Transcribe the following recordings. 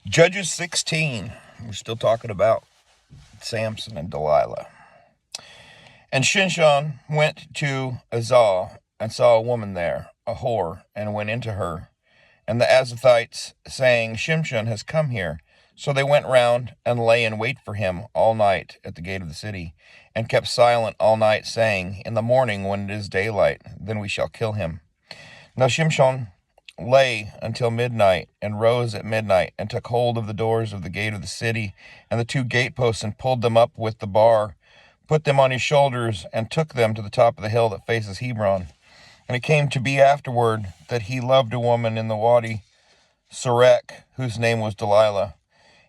Judges 16. We're still talking about Samson and Delilah. And Shimshon went to Azal and saw a woman there, a whore, and went into her. And the Azathites, saying, Shimshon has come here. So they went round and lay in wait for him all night at the gate of the city, and kept silent all night, saying, In the morning, when it is daylight, then we shall kill him. Now Shimshon lay until midnight, and rose at midnight, and took hold of the doors of the gate of the city, and the two gateposts, and pulled them up with the bar, put them on his shoulders, and took them to the top of the hill that faces Hebron. And it came to be afterward that he loved a woman in the Wadi Sorek, whose name was Delilah.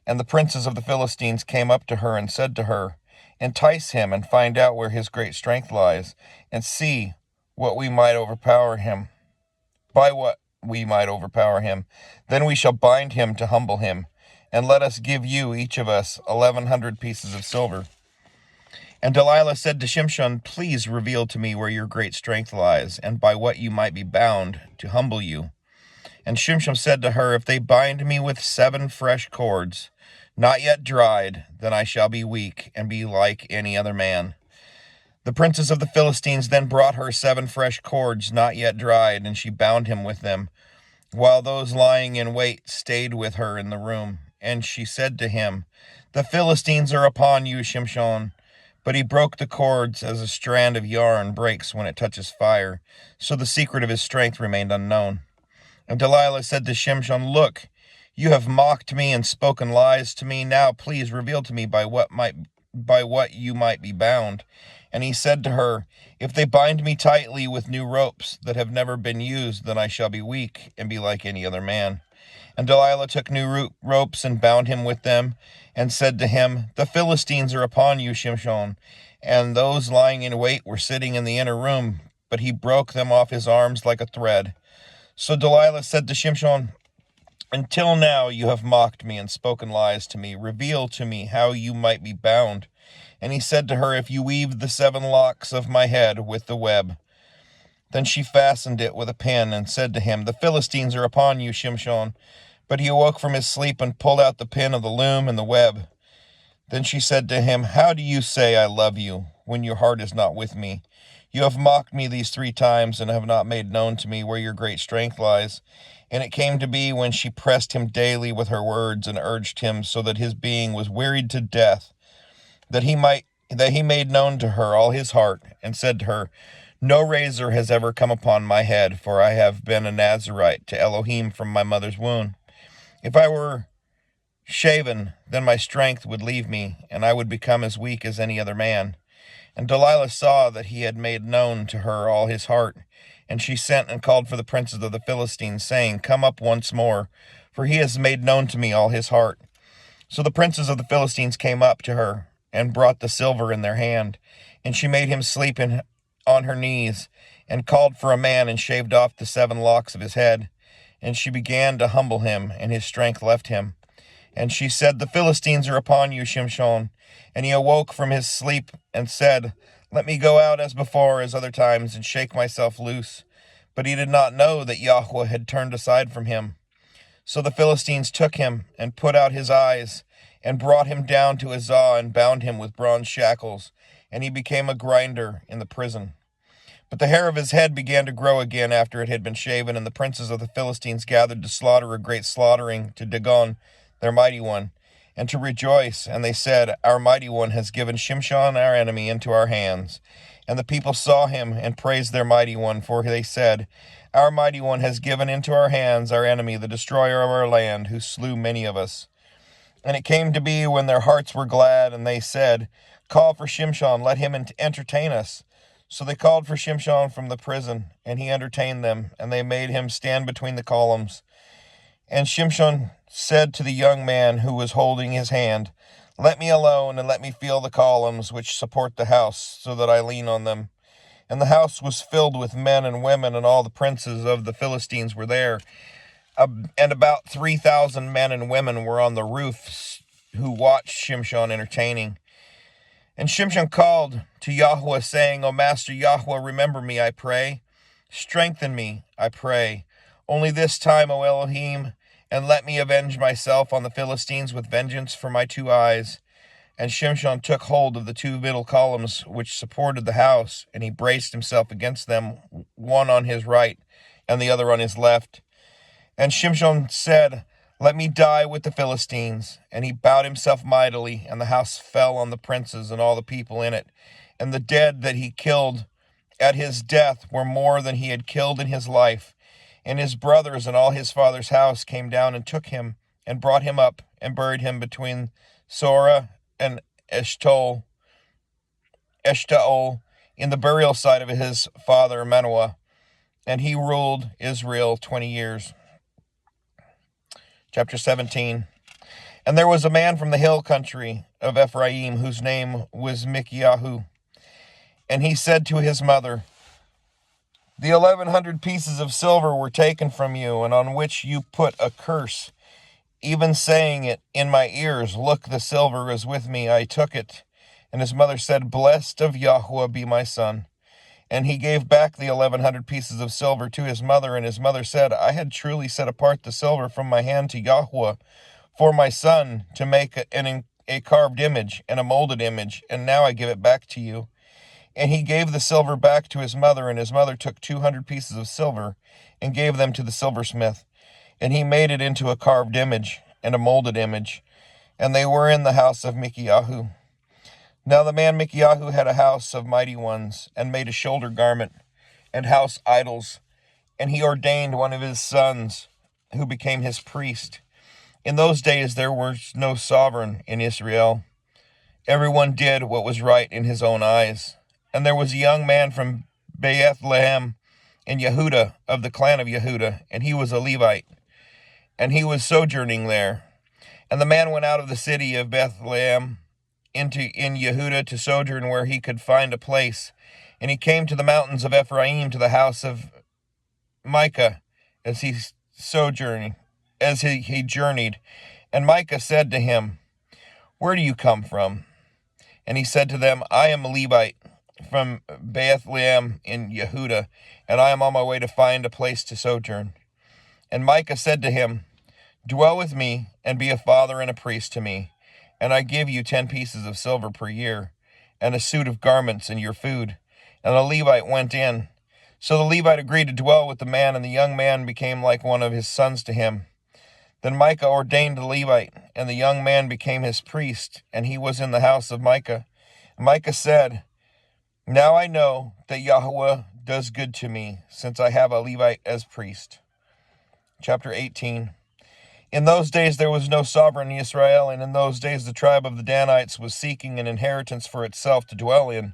And the princes of the Philistines came up to her and said to her, Entice him, and find out where his great strength lies, and see what we might overpower him. By what we might overpower him. Then we shall bind him to humble him, and let us give you, each of us, 1,100 pieces of silver. And Delilah said to Shimshon, Please reveal to me where your great strength lies, and by what you might be bound to humble you. And Shimshon said to her, If they bind me with 7 fresh cords, not yet dried, then I shall be weak, and be like any other man. The princes of the Philistines then brought her 7 fresh cords, not yet dried, and she bound him with them, while those lying in wait stayed with her in the room. And she said to him, The Philistines are upon you, Shimshon. But he broke the cords as a strand of yarn breaks when it touches fire, so the secret of his strength remained unknown. And Delilah said to Shimshon, Look, you have mocked me and spoken lies to me. Now please reveal to me by what you might be bound. And he said to her, If they bind me tightly with new ropes that have never been used, then I shall be weak and be like any other man. And Delilah took new ropes and bound him with them, and said to him, The Philistines are upon you, Shimshon. And those lying in wait were sitting in the inner room, but he broke them off his arms like a thread. So Delilah said to Shimshon, Until now you have mocked me and spoken lies to me. Reveal to me how you might be bound. And he said to her, If you weave the 7 locks of my head with the web. Then she fastened it with a pin, and said to him, The Philistines are upon you, Shimshon. But he awoke from his sleep and pulled out the pin of the loom and the web. Then she said to him, How do you say I love you, when your heart is not with me? You have mocked me these 3 times, and have not made known to me where your great strength lies. And it came to be, when she pressed him daily with her words, and urged him so that his being was wearied to death, that he made known to her all his heart, and said to her, No razor has ever come upon my head, for I have been a Nazirite to Elohim from my mother's womb. If I were shaven, then my strength would leave me, and I would become as weak as any other man. And Delilah saw that he had made known to her all his heart, and she sent and called for the princes of the Philistines, saying, Come up once more, for he has made known to me all his heart. So the princes of the Philistines came up to her, and brought the silver in their hand, and she made him sleep on her knees, and called for a man, and shaved off the 7 locks of his head. And she began to humble him, and his strength left him. And she said, The Philistines are upon you, Shimshon. And he awoke from his sleep, and said, Let me go out as before, as other times, and shake myself loose. But he did not know that Yahweh had turned aside from him. So the Philistines took him, and put out his eyes, and brought him down to Azah, and bound him with bronze shackles. And he became a grinder in the prison. But the hair of his head began to grow again after it had been shaven, and the princes of the Philistines gathered to slaughter a great slaughtering to Dagon, their mighty one, and to rejoice. And they said, Our mighty one has given Shimshon our enemy into our hands. And the people saw him and praised their mighty one, for they said, Our mighty one has given into our hands our enemy, the destroyer of our land, who slew many of us. And it came to be, when their hearts were glad, and they said, Call for Shimshon, let him entertain us. So they called for Shimshon from the prison, and he entertained them, and they made him stand between the columns. And Shimshon said to the young man who was holding his hand, Let me alone, and let me feel the columns which support the house, so that I lean on them. And the house was filled with men and women, and all the princes of the Philistines were there. And about 3,000 men and women were on the roofs, who watched Shimshon entertaining. And Shimshon called to Yahweh, saying, O Master Yahweh, remember me, I pray. Strengthen me, I pray. Only this time, O Elohim, and let me avenge myself on the Philistines with vengeance for my 2 eyes. And Shimshon took hold of the 2 middle columns which supported the house, and he braced himself against them, one on his right and the other on his left. And Shimshon said, let me die with the Philistines. And he bowed himself mightily, and the house fell on the princes and all the people in it. And the dead that he killed at his death were more than he had killed in his life. And his brothers and all his father's house came down and took him, and brought him up, and buried him between Sora and Eshtaol in the burial site of his father Manoah. And he ruled Israel 20 years. Chapter 17. And there was a man from the hill country of Ephraim, whose name was Mikiyahu. And he said to his mother, the 1,100 pieces of silver were taken from you, and on which you put a curse, even saying it in my ears, look, the silver is with me, I took it. And his mother said, blessed of Yahweh be my son. And he gave back the 1,100 pieces of silver to his mother, and his mother said, I had truly set apart the silver from my hand to Yahweh for my son to make a carved image and a molded image, and now I give it back to you. And he gave the silver back to his mother, and his mother took 200 pieces of silver and gave them to the silversmith. And he made it into a carved image and a molded image, and they were in the house of Mikiyahu. Now the man Mikiyahu had a house of mighty ones, and made a shoulder garment and house idols, and he ordained one of his sons, who became his priest. In those days there was no sovereign in Israel. Everyone did what was right in his own eyes. And there was a young man from Bethlehem in Yehudah, of the clan of Yehudah, and he was a Levite, and he was sojourning there. And the man went out of the city of Bethlehem in Yehudah to sojourn where he could find a place. And he came to the mountains of Ephraim, to the house of Micah, as he journeyed. And Micah said to him, where do you come from? And he said to them, I am a Levite from Bethlehem in Yehudah, and I am on my way to find a place to sojourn. And Micah said to him, dwell with me, and be a father and a priest to me, and I give you 10 pieces of silver per year, and a suit of garments and your food. And the Levite went in. So the Levite agreed to dwell with the man, and the young man became like one of his sons to him. Then Micah ordained the Levite, and the young man became his priest, and he was in the house of Micah. And Micah said, now I know that Yahweh does good to me, since I have a Levite as priest. Chapter 18. In those days there was no sovereign in Israel, and in those days the tribe of the Danites was seeking an inheritance for itself to dwell in.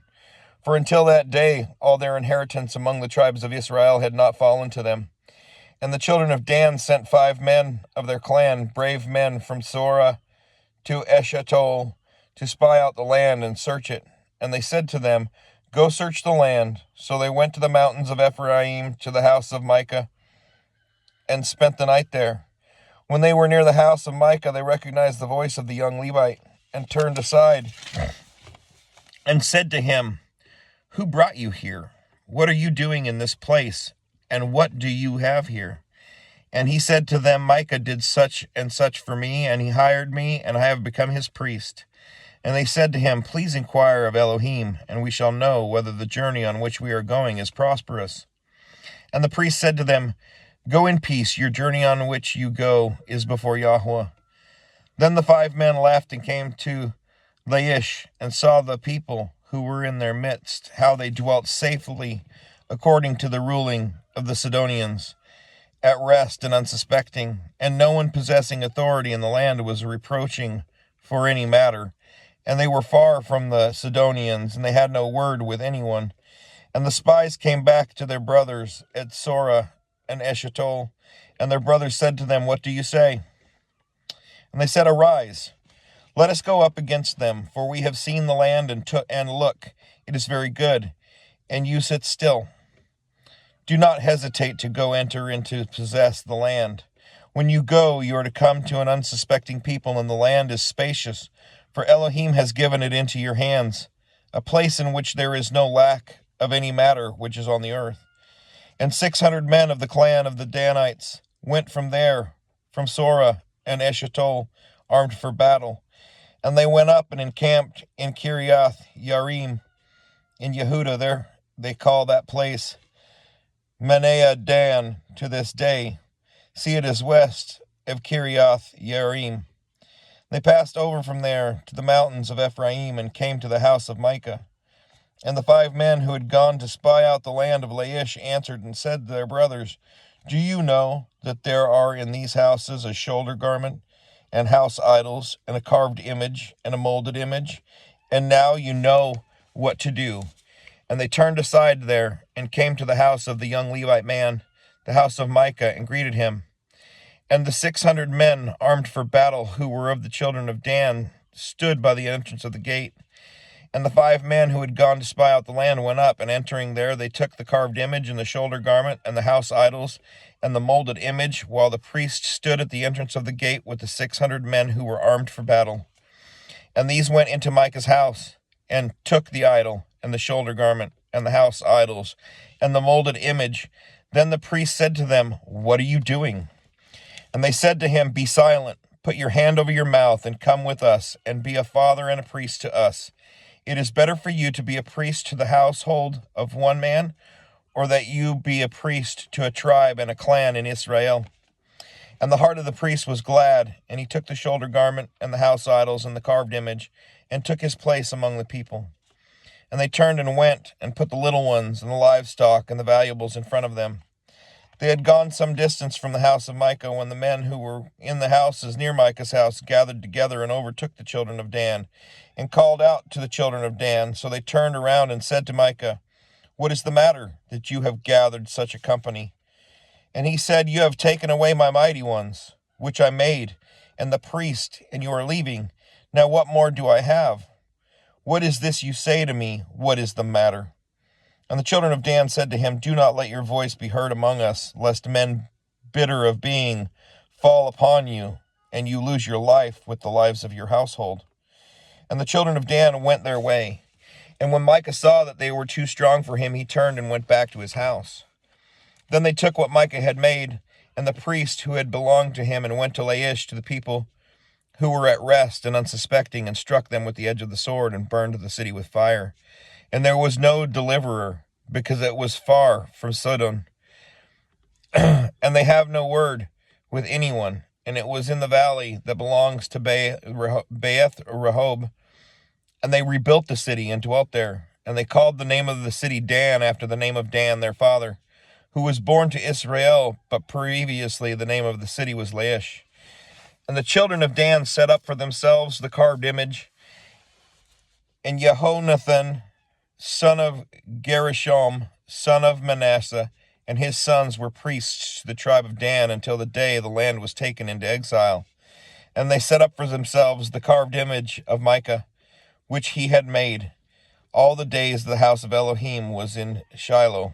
For until that day all their inheritance among the tribes of Israel had not fallen to them. And the children of Dan sent 5 men of their clan, brave men from Sora to Eshtaol, to spy out the land and search it. And they said to them, go search the land. So they went to the mountains of Ephraim, to the house of Micah, and spent the night there. When they were near the house of Micah, they recognized the voice of the young Levite, and turned aside, and said to him, who brought you here? What are you doing in this place? And what do you have here? And he said to them, Micah did such and such for me, and he hired me, and I have become his priest. And they said to him, please inquire of Elohim, and we shall know whether the journey on which we are going is prosperous. And the priest said to them, go in peace, your journey on which you go is before Yahweh. Then the 5 men left and came to Laish, and saw the people who were in their midst, how they dwelt safely according to the ruling of the Sidonians, at rest and unsuspecting, and no one possessing authority in the land was reproaching for any matter. And they were far from the Sidonians, and they had no word with anyone. And the spies came back to their brothers at Sora and Eshtaol, and their brothers said to them, what do you say? And they said, arise, let us go up against them, for we have seen the land, and look, it is very good, and you sit still. Do not hesitate to go enter into possess the land. When you go, you are to come to an unsuspecting people, and the land is spacious, for Elohim has given it into your hands, a place in which there is no lack of any matter which is on the earth. And 600 men of the clan of the Danites went from there from Sora and Eshtaol, armed for battle. And they went up and encamped in Kiriath Yarim in Yehuda. There they call that place Menea Dan to this day. See, it is west of Kiriath Yarim. They passed over from there to the mountains of Ephraim and came to the house of Micah. And the 5 men who had gone to spy out the land of Laish answered and said to their brothers, Do you know that there are in these houses a shoulder garment, and house idols, and a carved image, and a molded image? And now you know what to do. And they turned aside there, and came to the house of the young Levite man, the house of Micah, and greeted him. And the 600 men armed for battle, who were of the children of Dan, stood by the entrance of the gate. And the 5 men who had gone to spy out the land went up, and entering there, they took the carved image, and the shoulder garment, and the house idols, and the molded image, while the priest stood at the entrance of the gate with the 600 men who were armed for battle. And these went into Micah's house, and took the idol, and the shoulder garment, and the house idols, and the molded image. Then the priest said to them, What are you doing? And they said to him, Be silent, put your hand over your mouth, and come with us, and be a father and a priest to us. It is better for you to be a priest to the household of one man, or that you be a priest to a tribe and a clan in Israel. And the heart of the priest was glad, and he took the shoulder garment, and the house idols, and the carved image, and took his place among the people. And they turned and went, and put the little ones, and the livestock, and the valuables in front of them. They had gone some distance from the house of Micah when the men who were in the houses near Micah's house gathered together and overtook the children of Dan, and called out to the children of Dan. So they turned around and said to Micah, What is the matter, that you have gathered such a company? And he said, You have taken away my mighty ones, which I made, and the priest, and you are leaving. Now what more do I have? What is this you say to me? What is the matter? And the children of Dan said to him, Do not let your voice be heard among us, lest men bitter of being fall upon you, and you lose your life with the lives of your household. And the children of Dan went their way. And when Micah saw that they were too strong for him, he turned and went back to his house. Then they took what Micah had made, and the priest who had belonged to him, and went to Laish to the people who were at rest and unsuspecting, and struck them with the edge of the sword, and burned the city with fire. And there was no deliverer, because it was far from Sodom. And they have no word with anyone. And it was in the valley that belongs to Baeth Rehob. And they rebuilt the city and dwelt there. And they called the name of the city Dan, after the name of Dan their father, who was born to Israel, but previously the name of the city was Laish. And the children of Dan set up for themselves the carved image. And Jehonathan, son of Gershom, son of Manasseh, and his sons were priests to the tribe of Dan until the day the land was taken into exile. And they set up for themselves the carved image of Micah, which he had made. All the days the house of Elohim was in Shiloh.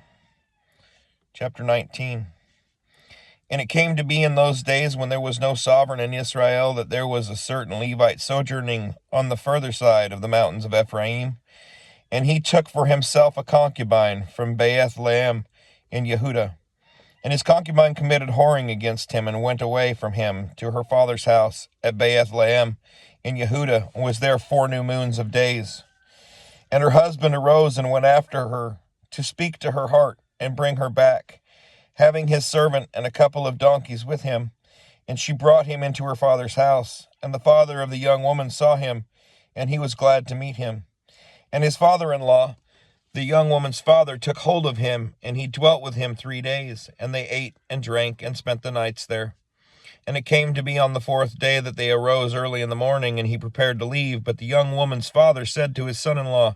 Chapter 19. And it came to be in those days, when there was no sovereign in Israel, that there was a certain Levite sojourning on the further side of the mountains of Ephraim. And he took for himself a concubine from Bethlehem in Yehuda. And his concubine committed whoring against him, and went away from him to her father's house at Bethlehem in Yehuda, and was there 4 new moons of days. And her husband arose and went after her to speak to her heart and bring her back, having his servant and a couple of donkeys with him. And she brought him into her father's house. And the father of the young woman saw him, and he was glad to meet him. And his father-in-law, the young woman's father, took hold of him, and he dwelt with him 3 days. And they ate and drank and spent the nights there. And it came to be on the 4th day that they arose early in the morning, and he prepared to leave. But the young woman's father said to his son-in-law,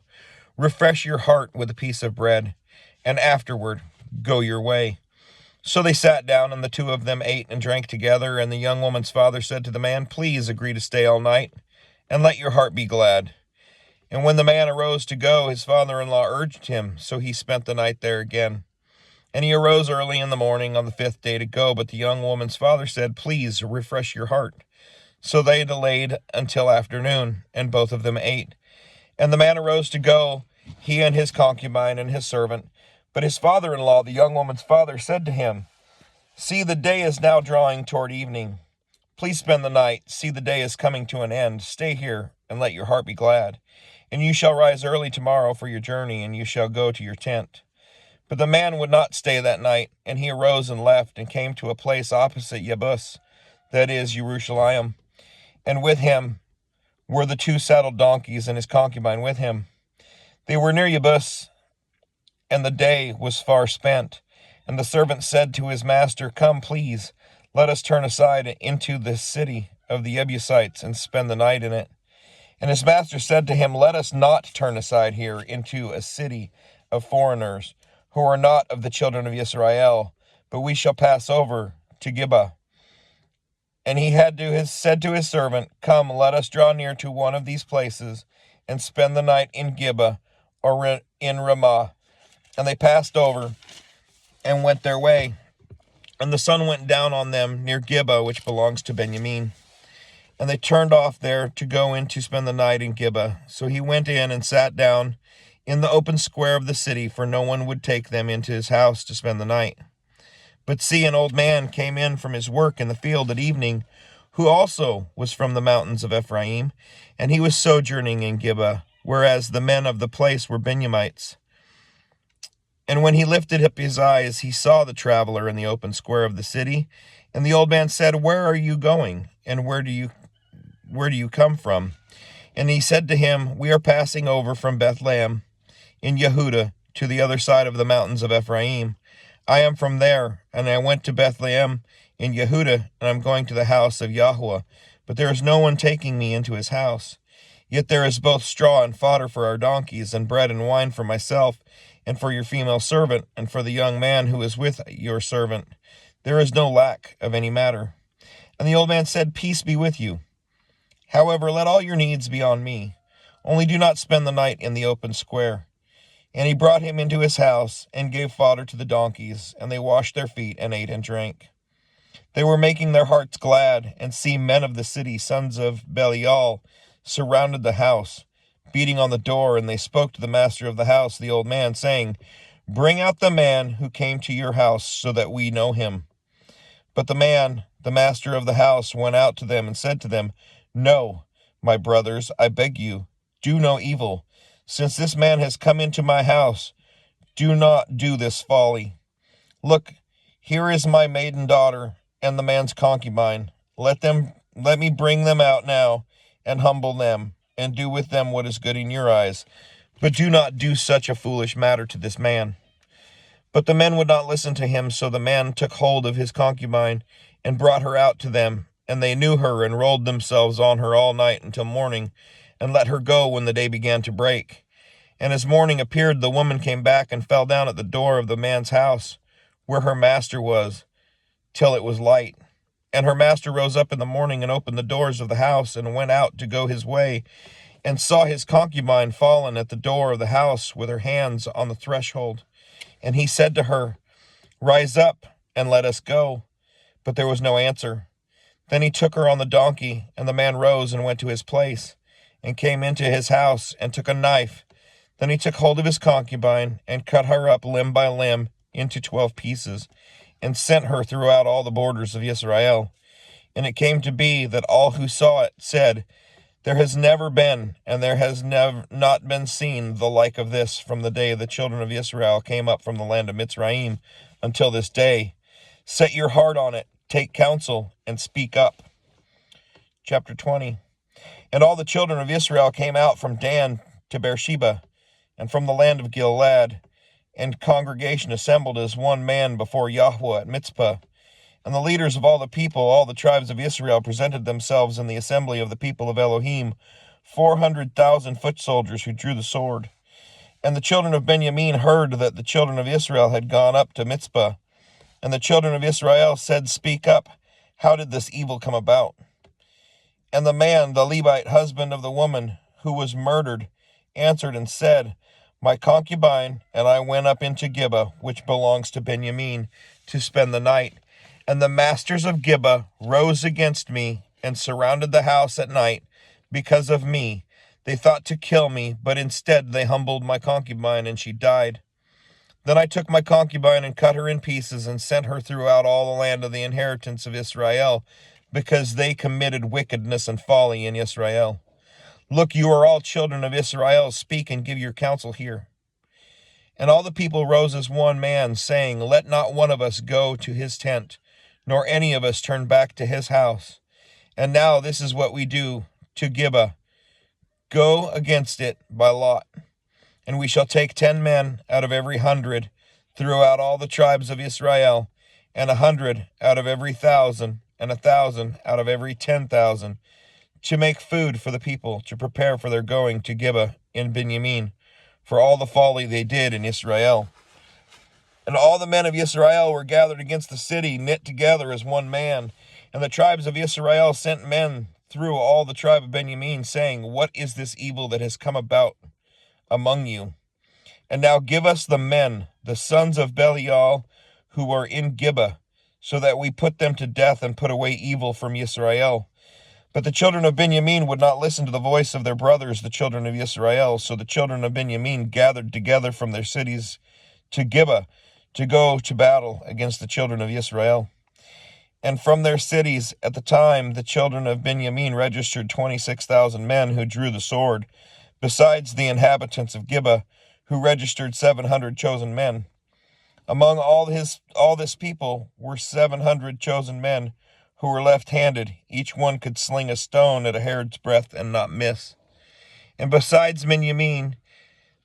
Refresh your heart with a piece of bread, and afterward go your way. So they sat down, and the 2 of them ate and drank together. And the young woman's father said to the man, Please agree to stay all night, and let your heart be glad. And when the man arose to go, his father-in-law urged him, so he spent the night there again. And he arose early in the morning on the 5th day to go, but the young woman's father said, Please refresh your heart. So they delayed until afternoon, and both of them ate. And the man arose to go, he and his concubine and his servant. But his father-in-law, the young woman's father, said to him, See, the day is now drawing toward evening, Please spend the night. See, the day is coming to an end. Stay here, and let your heart be glad. And you shall rise early tomorrow for your journey, and you shall go to your tent. But the man would not stay that night, and he arose and left, and came to a place opposite Jebus, that is, Jerusalem. And with him were the 2 saddled donkeys, and his concubine with him. They were near Jebus, and the day was far spent. And the servant said to his master, Come, please, let us turn aside into the city of the Jebusites, and spend the night in it. And his master said to him, Let us not turn aside here into a city of foreigners, who are not of the children of Israel, but we shall pass over to Gibeah. And he said to his servant, Come, let us draw near to one of these places, and spend the night in Gibeah, or in Ramah. And they passed over, and went their way. And the sun went down on them near Gibeah, which belongs to Benjamin. And they turned off there to go in to spend the night in Gibeah. So he went in and sat down in the open square of the city, for no one would take them into his house to spend the night. But see, an old man came in from his work in the field at evening, who also was from the mountains of Ephraim, and he was sojourning in Gibeah, whereas the men of the place were Benjamites. And when he lifted up his eyes, he saw the traveler in the open square of the city. And the old man said, Where are you going? And where do you come from? And he said to him, We are passing over from Bethlehem in Yehudah to the other side of the mountains of Ephraim. I am from there, and I went to Bethlehem in Yehudah, and I'm going to the house of Yahweh. But there is no one taking me into his house. Yet there is both straw and fodder for our donkeys, and bread and wine for myself, and for your female servant, and for the young man who is with your servant. There is no lack of any matter. And the old man said, Peace be with you. However, let all your needs be on me. Only do not spend the night in the open square. And he brought him into his house, and gave fodder to the donkeys, and they washed their feet, and ate and drank. They were making their hearts glad, and see, men of the city, sons of Belial, surrounded the house, beating on the door, and they spoke to the master of the house, the old man, saying, Bring out the man who came to your house, so that we know him. But the man, the master of the house, went out to them and said to them, No, my brothers, I beg you, do no evil. Since this man has come into my house, do not do this folly. Look, here is my maiden daughter and the man's concubine. Let me bring them out now, and humble them, and do with them what is good in your eyes. But do not do such a foolish matter to this man. But the men would not listen to him, so the man took hold of his concubine, and brought her out to them. And they knew her, and rolled themselves on her all night until morning, and let her go when the day began to break. And as morning appeared, the woman came back, and fell down at the door of the man's house, where her master was, till it was light. And her master rose up in the morning, and opened the doors of the house, and went out to go his way, and saw his concubine fallen at the door of the house, with her hands on the threshold. And he said to her, Rise up, and let us go. But there was no answer. Then he took her on the donkey, and the man rose and went to his place, and came into his house, and took a knife. Then he took hold of his concubine, and cut her up limb by limb into 12 pieces, and sent her throughout all the borders of Israel. And it came to be that all who saw it said, There has never been, and there has not been seen the like of this from the day the children of Israel came up from the land of Mitzrayim until this day. Set your heart on it, take counsel, and speak up. Chapter 20. And all the children of Israel came out from Dan to Beersheba, and from the land of Gilead, and congregation assembled as one man before Yahweh at Mizpah. And the leaders of all the people, all the tribes of Israel, presented themselves in the assembly of the people of Elohim, 400,000 foot soldiers who drew the sword. And the children of Benjamin heard that the children of Israel had gone up to Mizpah. And the children of Israel said, Speak up, how did this evil come about? And the man, the Levite husband of the woman who was murdered, answered and said, My concubine and I went up into Gibeah, which belongs to Benjamin, to spend the night. And the masters of Gibeah rose against me and surrounded the house at night because of me. They thought to kill me, but instead they humbled my concubine, and she died. Then I took my concubine and cut her in pieces, and sent her throughout all the land of the inheritance of Israel, because they committed wickedness and folly in Israel. Look, you are all children of Israel. Speak and give your counsel here. And all the people rose as one man, saying, Let not one of us go to his tent, nor any of us turn back to his house. And now this is what we do to Gibeah. Go against it by lot. And we shall take 10 men out of every 100 throughout all the tribes of Israel, and 100 out of every 1,000, and 1,000 out of every 10,000, to make food for the people, to prepare for their going to Gibeah in Benjamin, for all the folly they did in Israel. And all the men of Israel were gathered against the city, knit together as one man. And the tribes of Israel sent men through all the tribe of Benjamin, saying, What is this evil that has come about among you? And now give us the men, the sons of Belial, who are in Gibeah, so that we put them to death and put away evil from Israel. But the children of Benjamin would not listen to the voice of their brothers, the children of Israel. So the children of Benjamin gathered together from their cities to Gibeah to go to battle against the children of Israel. And from their cities at the time, the children of Benjamin registered 26,000 men who drew the sword, besides the inhabitants of Gibeah, who registered 700 chosen men. Among all this people were 700 chosen men who were left-handed. Each one could sling a stone at a hair's breadth and not miss. And besides Benjamin,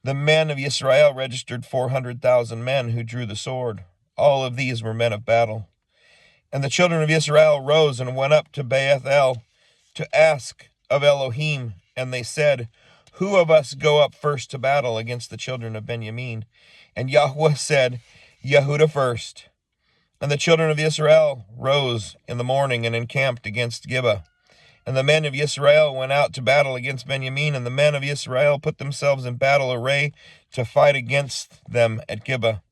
the men of Israel registered 400,000 men who drew the sword. All of these were men of battle. And the children of Israel rose and went up to Beth-el to ask of Elohim. And they said, Who of us go up first to battle against the children of Benjamin? And Yahweh said, Yehudah first. And the children of Israel rose in the morning and encamped against Gibeah. And the men of Israel went out to battle against Benjamin, and the men of Israel put themselves in battle array to fight against them at Gibeah.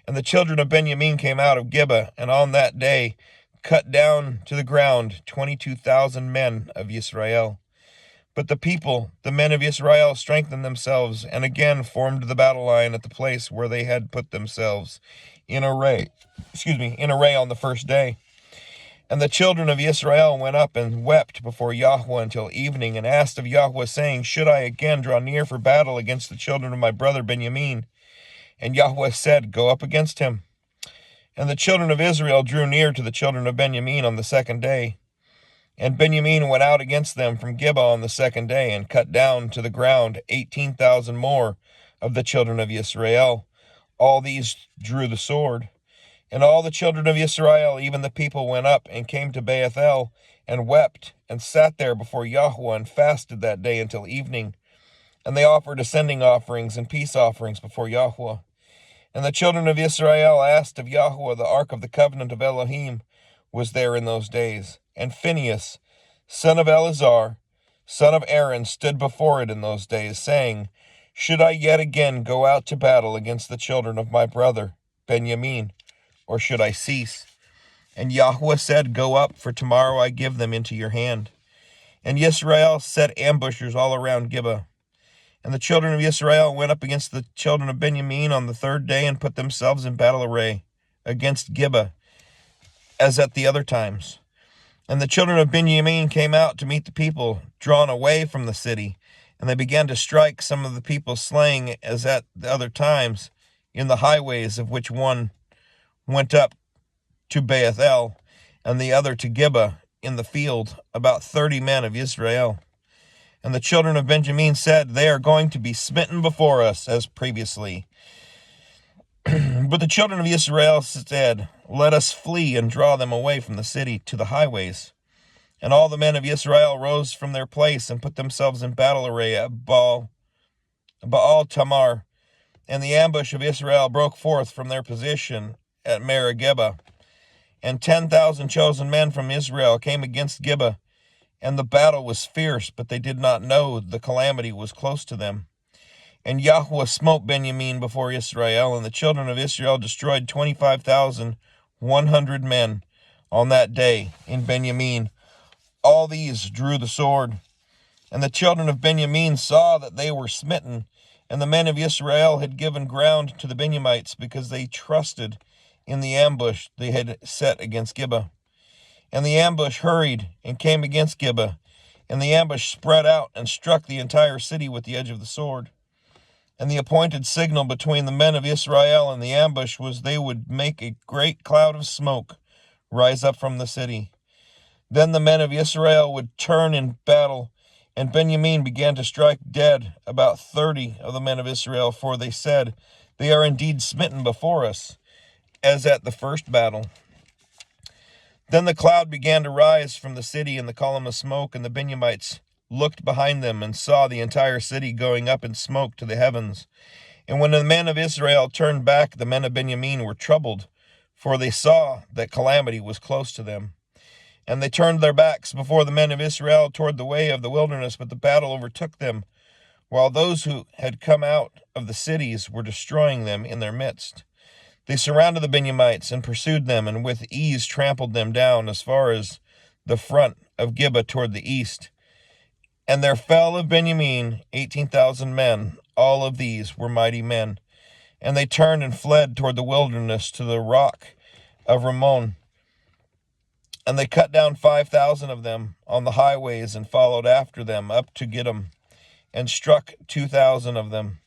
And the children of Benjamin came out of Gibeah, and on that day cut down to the ground 22,000 men of Israel. But the people, the men of Israel, strengthened themselves, and again formed the battle line at the place where they had put themselves in array on the first day. And the children of Israel went up and wept before Yahweh until evening, and asked of Yahweh, saying, Should I again draw near for battle against the children of my brother Benjamin? And Yahweh said, Go up against him. And the children of Israel drew near to the children of Benjamin on the second day. And Benjamin went out against them from Gibeah on the second day, and cut down to the ground 18,000 more of the children of Israel. All these drew the sword. And all the children of Israel, even the people, went up and came to Beth-el, and wept, and sat there before Yahweh, and fasted that day until evening. And they offered ascending offerings and peace offerings before Yahweh. And the children of Israel asked of Yahweh. The ark of the covenant of Elohim was there in those days. And Phinehas, son of Eleazar, son of Aaron, stood before it in those days, saying, Should I yet again go out to battle against the children of my brother Benjamin, or should I cease? And Yahweh said, Go up, for tomorrow I give them into your hand. And Israel set ambushers all around Gibeah. And the children of Israel went up against the children of Benjamin on the third day, and put themselves in battle array against Gibeah, as at the other times. And the children of Benjamin came out to meet the people, drawn away from the city. And they began to strike some of the people, slaying as at the other times in the highways, of which one went up to Beth-el, and the other to Gibeah in the field, about 30 men of Israel. And the children of Benjamin said, They are going to be smitten before us, as previously. But the children of Israel said, Let us flee and draw them away from the city to the highways. And all the men of Israel rose from their place and put themselves in battle array at Baal Tamar. And the ambush of Israel broke forth from their position at Meribah. And 10,000 chosen men from Israel came against Gibeah. And the battle was fierce, but they did not know the calamity was close to them. And Yahweh smote Benjamin before Israel, and the children of Israel destroyed 25,100 men on that day in Benjamin. All these drew the sword. And the children of Benjamin saw that they were smitten, and the men of Israel had given ground to the Benjamites, because they trusted in the ambush they had set against Gibeah. And the ambush hurried and came against Gibeah, and the ambush spread out and struck the entire city with the edge of the sword. And the appointed signal between the men of Israel and the ambush was they would make a great cloud of smoke rise up from the city. Then the men of Israel would turn in battle, and Benjamin began to strike dead about 30 of the men of Israel, for they said, "They are indeed smitten before us, as at the first battle." Then the cloud began to rise from the city in the column of smoke, and the Benjamites looked behind them and saw the entire city going up in smoke to the heavens. And when the men of Israel turned back, the men of Benjamin were troubled, for they saw that calamity was close to them. And they turned their backs before the men of Israel toward the way of the wilderness, but the battle overtook them, while those who had come out of the cities were destroying them in their midst. They surrounded the Benjamites and pursued them, and with ease trampled them down as far as the front of Gibeah toward the east. And there fell of Benjamin 18,000 men. All of these were mighty men. And they turned and fled toward the wilderness to the rock of Rimmon. And they cut down 5,000 of them on the highways and followed after them up to Gittim, and struck 2,000 of them.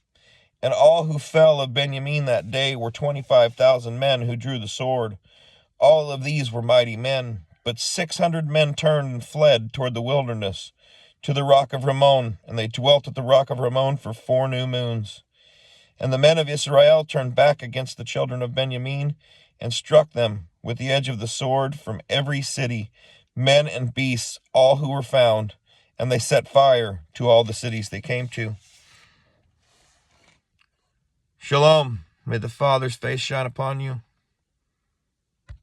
And all who fell of Benjamin that day were 25,000 men who drew the sword. All of these were mighty men, but 600 men turned and fled toward the wilderness to the rock of Rimmon, and they dwelt at the rock of Rimmon for 4 new moons. And the men of Israel turned back against the children of Benjamin and struck them with the edge of the sword from every city, men and beasts, all who were found, and they set fire to all the cities they came to. Shalom. May the Father's face shine upon you.